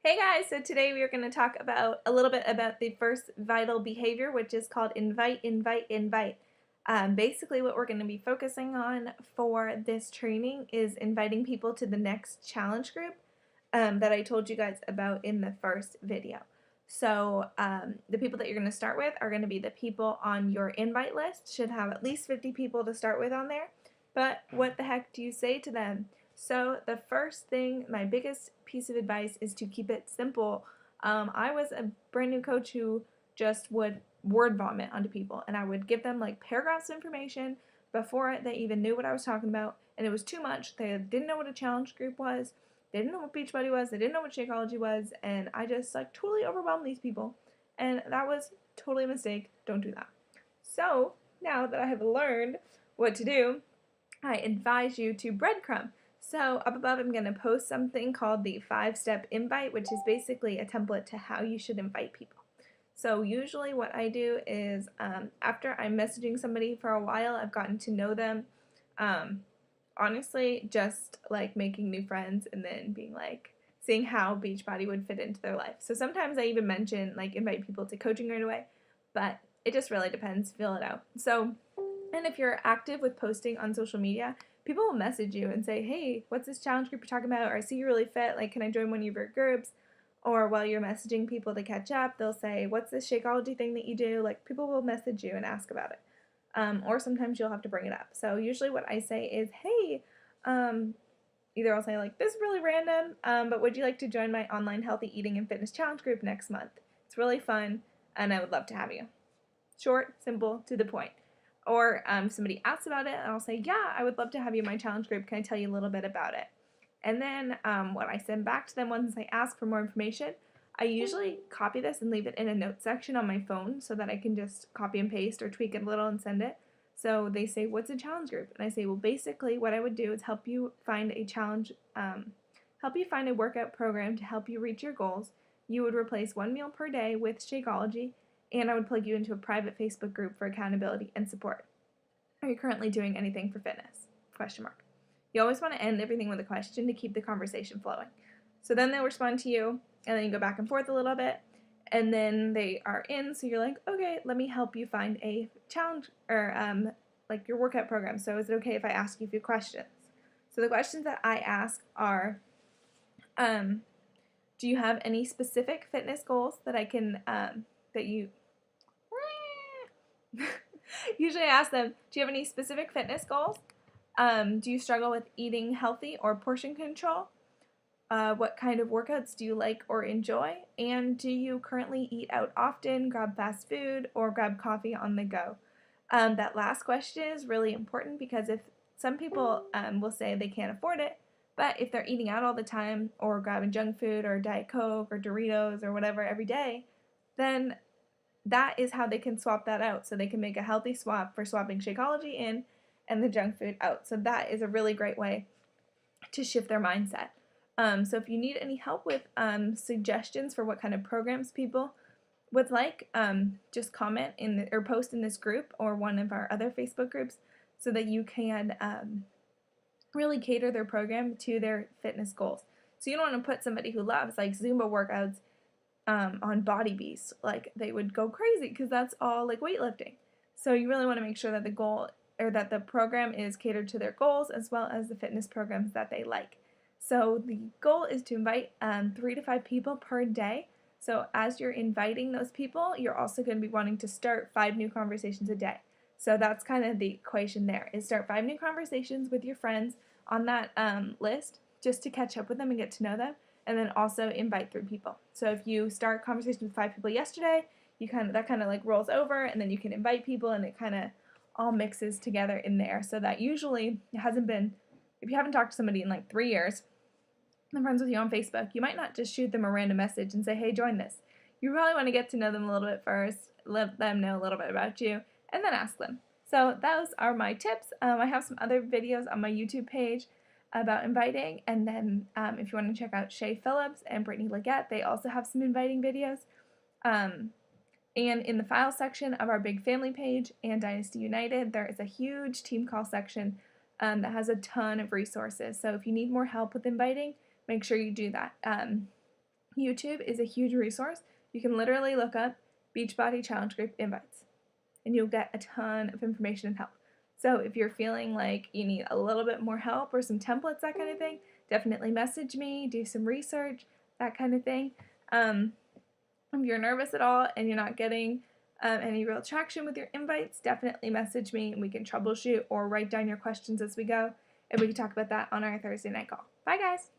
Hey guys, so today we are going to talk about a little bit about the first vital behavior, which is called invite, invite, invite. Basically, what we're going to be focusing on for this training is inviting people to the next challenge group that I told you guys about in the first video. So the people that you're going to start with are going to be the people on your invite list. Should have at least 50 people to start with on there. But what the heck do you say to them? So the first thing, my biggest piece of advice is to keep it simple. I was a brand new coach who just would word vomit onto people, and I would give them like paragraphs of information before they even knew what I was talking about, and it was too much. They didn't know what a challenge group was. They didn't know what Beachbody was. They didn't know what Shakeology was, and I just like totally overwhelmed these people, and that was totally a mistake. Don't do that. So now that I have learned what to do, I advise you to breadcrumb. So up above I'm going to post something called the 5-step invite, which is basically a template to how you should invite people. So usually what I do is after I'm messaging somebody for a while, I've gotten to know them, honestly just like making new friends and then being like seeing how Beachbody would fit into their life. So sometimes I even mention like invite people to coaching right away, but it just really depends. Feel it out. So, and if you're active with posting on social media, people will message you and say, hey, what's this challenge group you're talking about? Or I see you're really fit. Like, can I join one of your groups? Or while you're messaging people to catch up, they'll say, what's this Shakeology thing that you do? Like, people will message you and ask about it. Or sometimes you'll have to bring it up. So usually what I say is, hey, either I'll say like, this is really random, but would you like to join my online healthy eating and fitness challenge group next month? It's really fun, and I would love to have you. Short, simple, to the point. Or somebody asks about it, and I'll say, yeah, I would love to have you in my challenge group. Can I tell you a little bit about it? And then what I send back to them once I ask for more information, I usually copy this and leave it in a note section on my phone so that I can just copy and paste or tweak it a little and send it. So they say, what's a challenge group? And I say, well, basically what I would do is help you find a challenge, help you find a workout program to help you reach your goals. You would replace one meal per day with Shakeology, and I would plug you into a private Facebook group for accountability and support. Are you currently doing anything for fitness? Question mark. You always want to end everything with a question to keep the conversation flowing. So then they'll respond to you, and then you go back and forth a little bit, and then they are in, so you're like, okay, let me help you find a challenge, or like your workout program. So is it okay if I ask you a few questions? So the questions that I ask are, do you have any specific fitness goals that I can, that you, usually I ask them, do you have any specific fitness goals? Do you struggle with eating healthy or portion control? What kind of workouts do you like or enjoy? And do you currently eat out often, grab fast food, or grab coffee on the go? That last question is really important because if some people will say they can't afford it, but if they're eating out all the time or grabbing junk food or Diet Coke or Doritos or whatever every day, then that is how they can swap that out. So they can make a healthy swap for swapping Shakeology in and the junk food out. So that is a really great way to shift their mindset. So if you need any help with suggestions for what kind of programs people would like, just comment or post in this group or one of our other Facebook groups so that you can really cater their program to their fitness goals. So you don't want to put somebody who loves like Zumba workouts on Body Beast. Like they would go crazy because that's all like weightlifting. So you really want to make sure that the goal or that the program is catered to their goals as well as the fitness programs that they like. So the goal is to invite 3 to 5 people per day. So as you're inviting those people, you're also going to be wanting to start 5 new conversations a day. So that's kind of the equation there, is start 5 new conversations with your friends on that list just to catch up with them and get to know them, and then also invite 3 people. So if you start conversations with 5 people yesterday, that kind of like rolls over, and then you can invite people, and it kind of all mixes together in there. So that usually it hasn't been, if you haven't talked to somebody in like 3 years, they're friends with you on Facebook, you might not just shoot them a random message and say, hey, join this. You probably want to get to know them a little bit first, let them know a little bit about you, and then ask them. So those are my tips. I have some other videos on my YouTube page about inviting, and then if you want to check out Shay Phillips and Brittany Leggett, they also have some inviting videos. And in the file section of our Big Family page and Dynasty United, there is a huge team call section that has a ton of resources. So if you need more help with inviting, make sure you do that. YouTube is a huge resource. You can literally look up Beachbody Challenge Group invites, and you'll get a ton of information and help. So if you're feeling like you need a little bit more help or some templates, that kind of thing, definitely message me, do some research, that kind of thing. If you're nervous at all and you're not getting any real traction with your invites, definitely message me and we can troubleshoot or write down your questions as we go, and we can talk about that on our Thursday night call. Bye, guys!